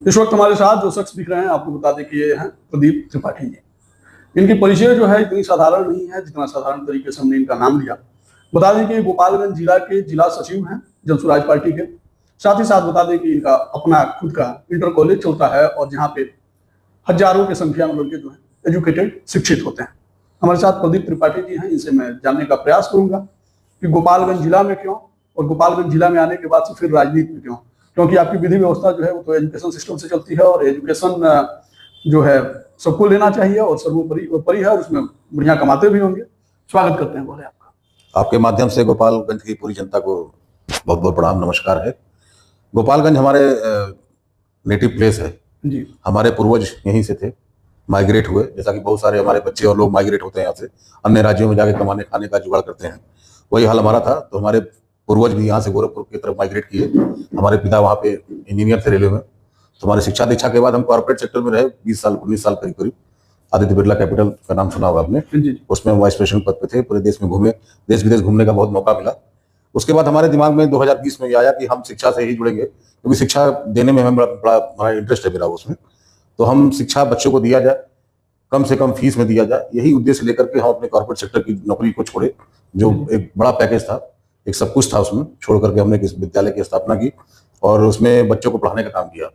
इस वक्त हमारे साथ जो शख्स दिख रहे हैं आपको बता दें कि ये हैं प्रदीप त्रिपाठी जी। इनकी परिचय जो है इतनी साधारण नहीं है जितना साधारण तरीके से हमने इनका नाम लिया। बता दें कि गोपालगंज जिला के जिला सचिव हैं जनसुराज पार्टी के। साथ ही साथ बता दें कि इनका अपना खुद का इंटर कॉलेज चलता है और जहाँ पे हजारों की संख्या में लड़के जो है एजुकेटेड शिक्षित होते हैं। हमारे साथ प्रदीप त्रिपाठी जी हैं, इनसे मैं जानने का प्रयास करूंगा कि गोपालगंज जिला में क्यों और गोपालगंज जिला में आने के बाद से फिर राजनीति में क्यों, क्योंकि आपकी विधि व्यवस्था जो है वो तो एजुकेशन सिस्टम से चलती है और एजुकेशन जो है सबको लेना चाहिए और सर्वोपरि है और उसमें बढ़िया कमाते भी होंगे। स्वागत करते हैं बोले आपका। आपके माध्यम से गोपालगंज की पूरी जनता को बहुत बहुत प्रणाम, नमस्कार है। गोपालगंज हमारे नेटिव प्लेस है जी। हमारे पूर्वज यहीं से थे, माइग्रेट हुए, जैसा कि बहुत सारे हमारे बच्चे और लोग माइग्रेट होते हैं यहाँ से, अन्य राज्यों में जाके कमाने खाने का जुगाड़ करते हैं। वही हाल हमारा था। तो हमारे पूर्वज भी यहाँ से गोरखपुर की तरफ माइग्रेट किए। हमारे पिता वहाँ पे इंजीनियर थे रेलवे में। तो हमारी शिक्षा दीक्षा के बाद हम कॉर्पोरेट सेक्टर में रहे 20 साल 19 साल करीब करीब। आदित्य बिरला कैपिटल का नाम सुना होगा आपने, उसमें वाइस प्रेसिडेंट पद पे थे। पूरे देश में घूमे, देश विदेश घूमने का बहुत मौका मिला। उसके बाद हमारे दिमाग में 2020 में ये आया कि हम शिक्षा से ही जुड़ेंगे, क्योंकि शिक्षा देने में हमें बड़ा हमारा इंटरेस्ट है मेरा उसमें। तो हम शिक्षा बच्चों को दिया जाए, कम से कम फीस में दिया जाए, यही उद्देश्य लेकर के हम अपने कॉर्पोरेट सेक्टर की नौकरी को छोड़े, जो एक बड़ा पैकेज था, एक सब कुछ था, उसमें छोड़ करके हमने इस विद्यालय की स्थापना की और उसमें बच्चों को पढ़ाने का काम किया।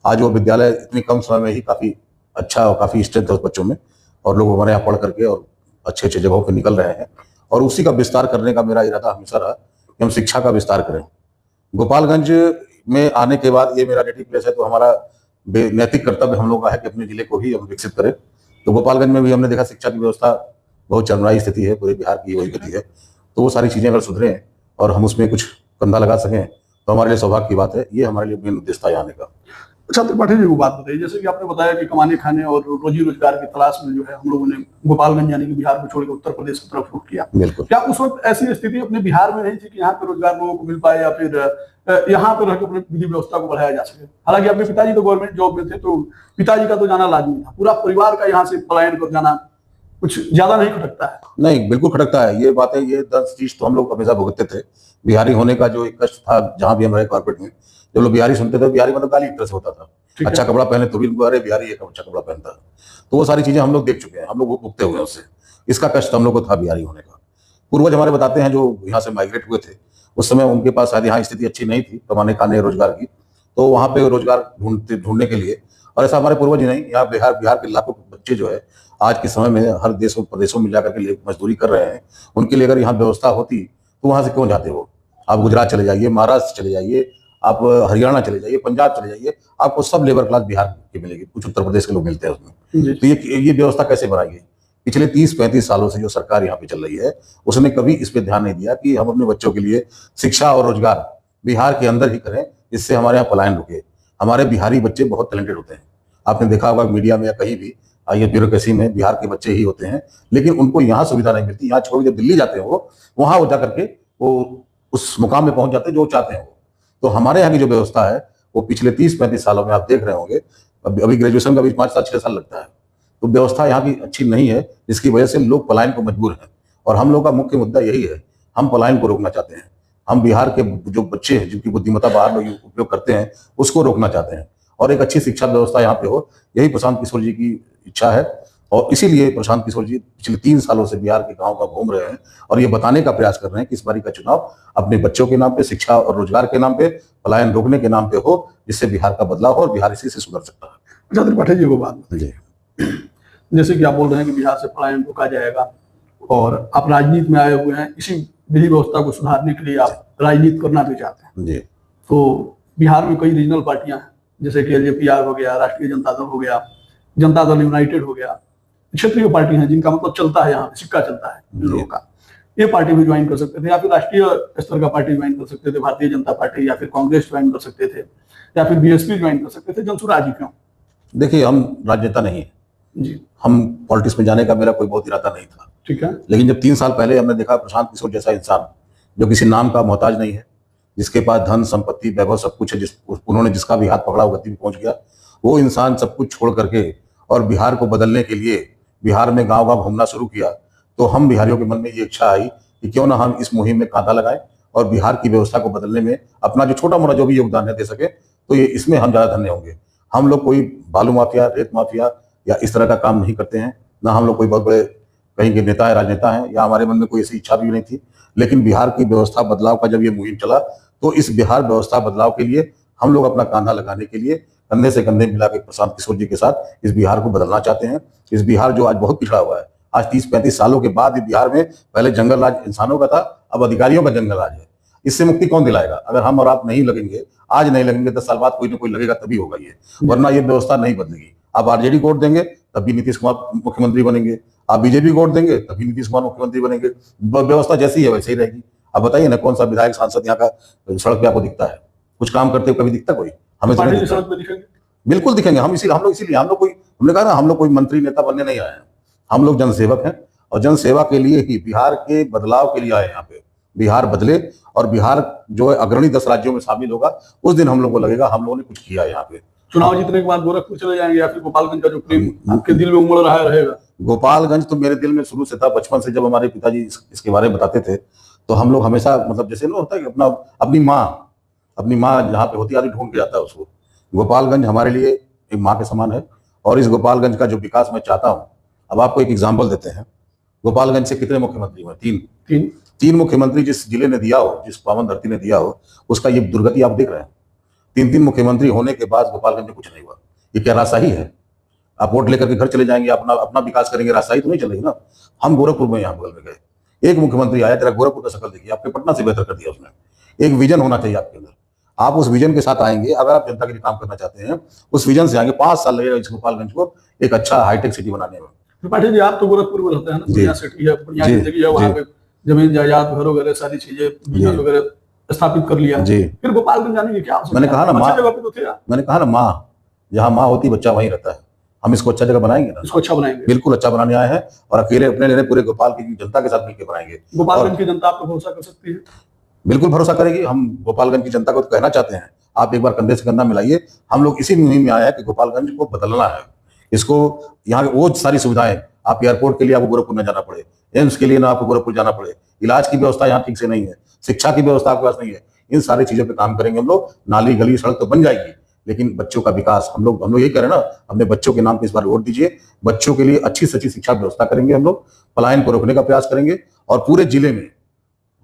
आज वो विद्यालय इतनी कम समय में ही काफ़ी अच्छा और काफ़ी स्ट्रेंथ है उस बच्चों में, और लोग हमारे यहाँ पढ़ करके और अच्छे अच्छे जगहों पर निकल रहे हैं। और उसी का विस्तार करने का मेरा इरादा हमेशा रहा कि हम शिक्षा का विस्तार करें। गोपालगंज में आने के बाद, ये मेरा नेटिव प्लेस है, तो हमारा नैतिक कर्तव्य हम लोग का है कि अपने जिले को ही हम विकसित करें। तो गोपालगंज में भी हमने देखा शिक्षा की व्यवस्था बहुत चरमराई स्थिति है, पूरे बिहार की वही गति है। तो वो सारी चीज़ें अगर सुधरें और हम उसमें कुछ कंधा लगा सकें तो हमारे लिए सौभाग्य की बात है। ये हमारे लिए मेन उद्देश्य था यहाँ आने का। अच्छा त्रिपाठी जी को बात बताइए, जैसे कि आपने बताया कि कमाने खाने और रोजी रोजगार की तलाश में जो है हम लोगों ने गोपालगंज यानी कि बिहार को छोड़कर उत्तर प्रदेश की तरफ रुख किया। बिल्कुल। क्या उस वक्त ऐसी स्थिति अपने बिहार में नहीं थी कि यहाँ पे रोजगार लोगों को मिल पाए या फिर यहाँ पे रहकर अपनी विधि व्यवस्था को बढ़ाया जा सके? हालांकि आपके पिताजी तो गवर्नमेंट जॉब में थे, तो पिताजी का तो जाना लाजमी था, पूरा परिवार का यहाँ से पलायन कर जाना कुछ ज्यादा नहीं खटकता है? नहीं, बिल्कुल खटकता है। ये बातें, ये 10 चीज तो हम लोग हमेशा भुगतते थे। बिहारी होने का जो एक कष्ट था, जहाँ भी हम रहे कॉर्पोरेट में, जब लोग बिहारी सुनते थे, बिहारी मतलब गाली एक तरह से होता था। अच्छा कपड़ा पहने तो भी अरे बिहारी एक अच्छा कपड़ा पहनता। तो वो सारी चीजें हम लोग देख चुके हैं, हम लोग भुगते हुए उससे। इसका कष्ट हम लोग को था बिहारी होने का। पूर्वज हमारे बताते हैं जो यहाँ से माइग्रेट हुए थे, उस समय उनके पास शायद यहाँ स्थिति अच्छी नहीं थी कमाने खाने रोजगार की, तो वहाँ पे रोजगार ढूंढने के लिए, और ऐसा हमारे पूर्वज ही नहीं, यहाँ बिहार के लाखों बच्चे जो है आज के समय में हर देशों प्रदेशों में जाकर के मजदूरी कर रहे हैं। उनके लिए अगर यहाँ व्यवस्था होती तो वहाँ से क्यों जाते वो? आप गुजरात चले जाइए, महाराष्ट्र चले जाइए, आप हरियाणा चले जाइए, पंजाब चले जाइए, आपको सब लेबर क्लास बिहार की मिलेगी, कुछ उत्तर प्रदेश के लोग मिलते हैं उसमें। तो ये व्यवस्था कैसे बनाई गई? पिछले 30-35 सालों से जो सरकार यहाँ पे चल रही है, उसने कभी इस पे ध्यान नहीं दिया कि हम अपने बच्चों के लिए शिक्षा और रोजगार बिहार के अंदर ही करें, जिससे हमारे यहाँ पलायन रुके। हमारे बिहारी बच्चे बहुत टैलेंटेड होते हैं, आपने देखा होगा मीडिया में या कहीं भी, ये ब्यूरोक्रेसी में बिहार के बच्चे ही होते हैं, लेकिन उनको यहाँ सुविधा नहीं मिलती। यहाँ छोड़ जब दिल्ली जाते हैं वो, वहाँ वो जाकर के वो उस मुकाम में पहुंच जाते हैं जो चाहते हैं वो। तो हमारे यहाँ की जो व्यवस्था है वो पिछले 30-35 सालों में आप देख रहे होंगे, अभी ग्रेजुएशन का भी 5 साल 6 साल लगता है। तो व्यवस्था यहाँ की अच्छी नहीं है, जिसकी वजह से लोग पलायन को मजबूर हैं। और हम लोग का मुख्य मुद्दा यही है, हम पलायन को रोकना चाहते हैं। हम बिहार के जो बच्चे हैं जिनकी बुद्धिमत्ता बाहर लोग उपयोग करते हैं, उसको रोकना चाहते हैं और एक अच्छी शिक्षा व्यवस्था यहाँ पे हो, यही प्रशांत किशोर जी की इच्छा है। और इसीलिए प्रशांत किशोर जी पिछले 3 सालों से बिहार के गाँव का घूम रहे हैं और ये बताने का प्रयास कर रहे हैं कि इस बारी का चुनाव अपने बच्चों के नाम पे, शिक्षा और रोजगार के नाम पे, पलायन रोकने के नाम पे हो, जिससे बिहार का बदलाव हो और बिहार इसी से सुधर सकता है। अच्छा त्रिपाठी जी को बात बताइए, जैसे कि आप बोल रहे हैं कि बिहार से पलायन रोका जाएगा और आप राजनीति में आए हुए हैं, इसी विधि व्यवस्था को सुधारने के लिए आप राजनीति करना भी चाहते हैं जी। तो बिहार में कई रीजनल पार्टियां हैं, जैसे कि एलजेपीआर हो गया, राष्ट्रीय जनता दल हो गया, जनता दल यूनाइटेड हो गया, क्षेत्रीय पार्टी हैं जिनका मतलब चलता है, यहाँ सिक्का चलता है इन लोगों का। ये पार्टी भी ज्वाइन कर सकते थे, या फिर राष्ट्रीय स्तर का पार्टी ज्वाइन कर सकते थे, भारतीय जनता पार्टी, या फिर कांग्रेस ज्वाइन कर सकते थे, या फिर बीएसपी ज्वाइन कर सकते थे। जनसुराज क्यों? देखिए, हम राजनेता नहीं है जी, हम पॉलिटिक्स में जाने का मेरा कोई बहुत इरादा नहीं था। ठीक है। लेकिन जब 3 साल पहले हमने देखा प्रशांत किशोर जैसा इंसान, जो किसी नाम का मोहताज नहीं है, जिसके पास धन संपत्ति वैभव सब कुछ है, उन्होंने जिसका भी हाथ पकड़ा वो गति में पहुंच गया, वो इंसान सब कुछ छोड़ करके और बिहार को बदलने के लिए बिहार में गांव गांव घूमना शुरू किया, तो हम बिहारियों के मन में ये इच्छा आई कि क्यों ना हम इस मुहिम में कांटा लगाएं और बिहार की व्यवस्था को बदलने में अपना जो छोटा मोटा जो भी योगदान है दे सके, तो ये इसमें हम ज्यादा धन्य होंगे। हम लोग कोई बालू माफिया, रेत माफिया या इस तरह का काम नहीं करते हैं, ना हम लोग कोई बहुत बड़े कहीं के नेता है, राजनेता हैं, या हमारे मन में कोई ऐसी इच्छा भी नहीं थी। लेकिन बिहार की व्यवस्था बदलाव का जब ये मुहिम चला, तो इस बिहार व्यवस्था बदलाव के लिए हम लोग अपना कांधा लगाने के लिए कंधे से कंधे मिला के प्रशांत किशोर जी के साथ इस बिहार को बदलना चाहते हैं। इस बिहार जो आज बहुत पिछड़ा हुआ है, आज 30-35 सालों के बाद इस बिहार में पहले जंगल राज इंसानों का था, अब अधिकारियों का जंगल राज है। इससे मुक्ति कौन दिलाएगा? अगर हम और आप नहीं लगेंगे, आज नहीं लगेंगे, 10 साल बाद कोई ना कोई लगेगा, तभी होगा ये, वरना ये व्यवस्था नहीं बदलेगी। आप आरजेडी को वोट देंगे तब भी नीतीश कुमार मुख्यमंत्री बनेंगे, आप बीजेपी को वोट देंगे तभी नीतीश कुमार मुख्यमंत्री बनेंगे। व्यवस्था जैसी है वैसे ही रहेगी। अब बताइए ना, कौन सा विधायक सांसद यहाँ का सड़क पे आपको दिखता है? कुछ काम करते हुए कभी दिखता कोई? हमें तो नहीं दिखता। सड़क पे दिखेंगे, बिल्कुल दिखेंगे। इसीलिए हम लोग कोई, हमने कहा ना, हम लोग कोई मंत्री नेता बनने नहीं आए हैं, हम लोग जनसेवक हैं और जनसेवा के लिए ही, बिहार के बदलाव के लिए आए। यहाँ पे बिहार बदले और बिहार जो है अग्रणी 10 राज्यों में शामिल होगा, उस दिन हम लोग को लगेगा हम लोगों ने कुछ किया यहाँ पे। चुनाव जीतने के बाद गोरखपुर चले जाएंगे या फिर गोपालगंज का जो प्रेम आपके दिल में उमड़ रहा रहेगा? गोपालगंज तो मेरे दिल में शुरू से था, बचपन से जब हमारे पिताजी इसके बारे में बताते थे, तो हम लोग हमेशा, मतलब जैसे ना होता है कि अपनी माँ जहाँ पे होती है, आदमी ढूंढ के जाता है उसको। गोपालगंज हमारे लिए एक माँ के समान है और इस गोपालगंज का जो विकास मैं चाहता हूँ, अब आपको एक एग्जाम्पल देते हैं। गोपालगंज से कितने मुख्यमंत्री हुए? तीन मुख्यमंत्री जिस जिले ने दिया हो, जिस पावन धरती ने दिया हो, उसका ये दुर्गति आप देख रहे हैं। 3 मुख्यमंत्री होने के बाद गोपालगंज में कुछ नहीं हुआ। ये क्या राजशाही है? आप वोट लेकर के घर चले जाएंगे, अपना विकास करेंगे, राजशाही तो नहीं चलेगी ना। हम गोरखपुर में यहाँ बगल में गए, एक मुख्यमंत्री आया, तेरा गोरखपुर का शक्ल देखिए, आपके पटना से बेहतर कर दिया उसने। एक विजन होना चाहिए आपके अंदर, आप उस विजन के साथ आएंगे। अगर आप जनता के लिए काम करना चाहते हैं, उस विजन से आएंगे। 5 साल लगेगा इस गोपालगंज को एक अच्छा हाईटेक सिटी बनाने में। त्रिपाठी जी, आप तो गोरखपुर में रहते हैं ना, बढ़िया सिटी है, बढ़िया जिंदगी है, वहाँ पे जमीन जायदाद, घर वगैरह, सारी चीजें, बिजनेस वगैरह स्थापित कर लिया जी। फिर गोपालगंज जाने की क्या आवश्यकता? मैंने कहा ना, माँ, जहाँ माँ होती बच्चा वहीं रहता है। हम इसको अच्छा जगह बनाएंगे ना, इसको अच्छा बनाएंगे, बिल्कुल अच्छा बनाने आए हैं और अकेले अपने लेने पूरे गोपाल की जनता के साथ मिलकर बनाएंगे। गोपालगंज की जनता आप पे भरोसा कर सकती है? बिल्कुल भरोसा करेगी। हम गोपालगंज की जनता को कहना चाहते हैं, आप एक बार कंधे से कंधा मिलाइए। हम लोग इसी मुहिम में आए हैं कि गोपालगंज को बदलना है। इसको यहाँ वो सारी सुविधाएं, आप एयरपोर्ट के लिए आपको गोरखपुर न जाना पड़े, एम्स के लिए ना आपको गोरखपुर जाना पड़े, इलाज की व्यवस्था यहाँ ठीक से नहीं है, शिक्षा की व्यवस्था आपके पास नहीं है। इन सारी चीजों पे काम करेंगे हम लोग। नाली गली सड़क तो बन जाएगी, लेकिन बच्चों का विकास हम लोग यही करें ना, अपने बच्चों के नाम पे इस बार वोट दीजिए। बच्चों के लिए अच्छी से अच्छी शिक्षा व्यवस्था करेंगे हम लोग, पलायन को रोकने का प्रयास करेंगे और पूरे जिले में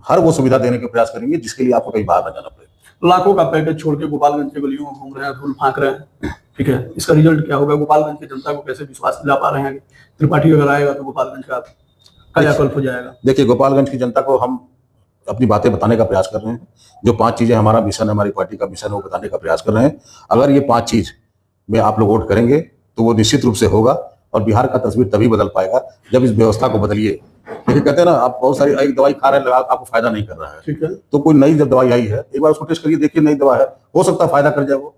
हर वो सुविधा देने का प्रयास करेंगे जिसके लिए आपको कहीं बाहर न जाना पड़े। लाखों का पैकेज छोड़ के गोपालगंज के गलियों में घूम रहे हैं, धूल फांक रहे हैं, ठीक है, इसका रिजल्ट क्या होगा? गोपालगंज की जनता को कैसे विश्वास दिला पा रहे हैं कि त्रिपाठी अगर आएगा तो गोपालगंज का कायाकल्प हो जाएगा? देखिए, गोपालगंज की जनता को हम अपनी बातें बताने का प्रयास कर रहे हैं। जो 5 चीजें हमारा मिशन है, हमारी पार्टी का मिशन है, वो बताने का प्रयास कर रहे हैं। अगर ये 5 चीज में आप लोग वोट करेंगे तो वो निश्चित रूप से होगा और बिहार का तस्वीर तभी बदल पाएगा जब इस व्यवस्था को बदलिए। क्योंकि कहते हैं ना, आप बहुत सारी एक दवाई खा रहे हैं, आपको फायदा नहीं कर रहा है, ठीक है, तो कोई नई जब दवाई आई है, एक बार उसको टेस्ट करिए, देखिए नई दवा है, हो सकता है फायदा कर जाए वो।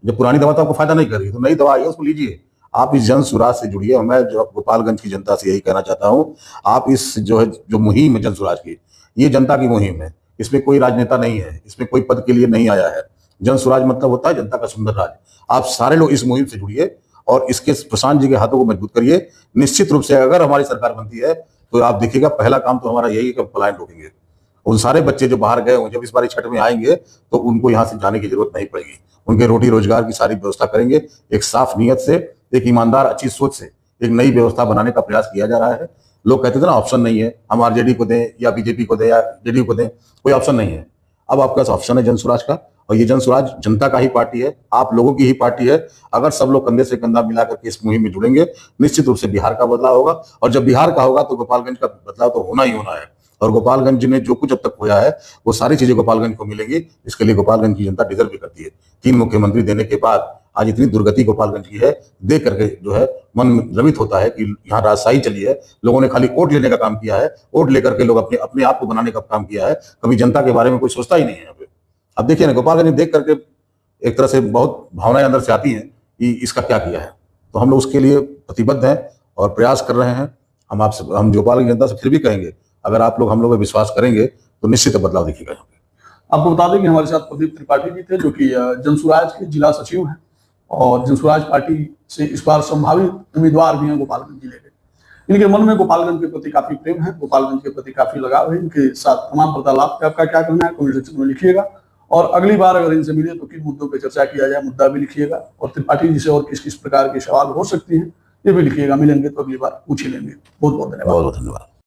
जब पुरानी दवा तो आपको फायदा नहीं कर रही, तो नई दवा आई है, उसको लीजिए। आप इस जन सुराज से जुड़िए। मैं जो गोपालगंज की जनता से यही कहना चाहता हूँ, आप इस जो मुहिम है जन सुराज की, ये जनता की मुहिम है। इसमें कोई राजनेता नहीं है, इसमें कोई पद के लिए नहीं आया है। जन सुराज मतलब होता है जनता का सुंदर राज। आप सारे लोग इस मुहिम से जुड़िए और इसके प्रशांत जी के हाथों को मजबूत करिए। निश्चित रूप से अगर हमारी सरकार बनती है तो आप देखिएगा, पहला काम तो हमारा यही है कि पलायन रोकेंगे। उन सारे बच्चे जो बाहर गए हों, जब इस बार छठ में आएंगे तो उनको यहाँ से जाने की जरूरत नहीं पड़ेगी। उनके रोटी रोजगार की सारी व्यवस्था करेंगे। एक साफ नीयत से, एक ईमानदार अच्छी सोच से एक नई व्यवस्था बनाने का प्रयास किया जा रहा है। लोग कहते थे ना ऑप्शन नहीं है, हम आरजेडी को दें या बीजेपी को दें या जेडीयू को दें, कोई ऑप्शन नहीं है। अब आपके पास ऑप्शन है जन सुराज का, और ये जन सुराज जनता का ही पार्टी है, आप लोगों की ही पार्टी है। अगर सब लोग कंधे से कंधा मिला करके इस मुहिम में जुड़ेंगे, निश्चित रूप से बिहार का बदलाव होगा। और जब बिहार का होगा तो गोपालगंज का बदलाव तो होना ही होना है। और गोपालगंज ने जो कुछ अब तक खोया है वो सारी चीजें गोपालगंज को मिलेंगी। इसके लिए गोपालगंज की जनता डिजर्व भी करती है। 3 मुख्यमंत्री देने के बाद आज इतनी दुर्गति गोपालगंज की है, देख करके जो है मन द्रवित होता है कि यहाँ राजशाही चली है। लोगों ने खाली वोट लेने का काम किया है, वोट लेकर के लोग अपने आप को बनाने का काम किया है। कभी जनता के बारे में कोई सोचता ही नहीं है यहाँ पे। अब देखिए ना, गोपालगंज देख करके एक तरह से बहुत भावनाएं अंदर से आती हैं कि इसका क्या किया है। तो हम लोग उसके लिए प्रतिबद्ध हैं और प्रयास कर रहे हैं। हम गोपालगंज जनता से फिर भी कहेंगे, अगर आप लोग हम लोग पे विश्वास करेंगे तो निश्चित बदलाव दिखेगा यहाँ पे। आपको बता दें कि हमारे साथ प्रदीप त्रिपाठी जी थे, जो कि जनसुराज के जिला सचिव हैं और जनसुराज पार्टी से इस बार संभावित उम्मीदवार भी हैं गोपालगंज जिले के। इनके मन में गोपालगंज के प्रति काफी प्रेम है, गोपालगंज के प्रति काफी लगाव है। इनके साथ तमाम वार्तालाप पे आपका क्या कहना है, कमेंट सेक्शन में लिखिएगा। और अगली बार अगर इनसे मिले तो किन मुद्दों पर चर्चा किया जाए, मुद्दा भी लिखिएगा। और त्रिपाठी जी से और किस किस प्रकार के सवाल हो सकती हैं ये भी लिखिएगा। मिलेंगे तो अगली बार पूछ ही लेंगे। बहुत बहुत धन्यवाद। बहुत बहुत धन्यवाद।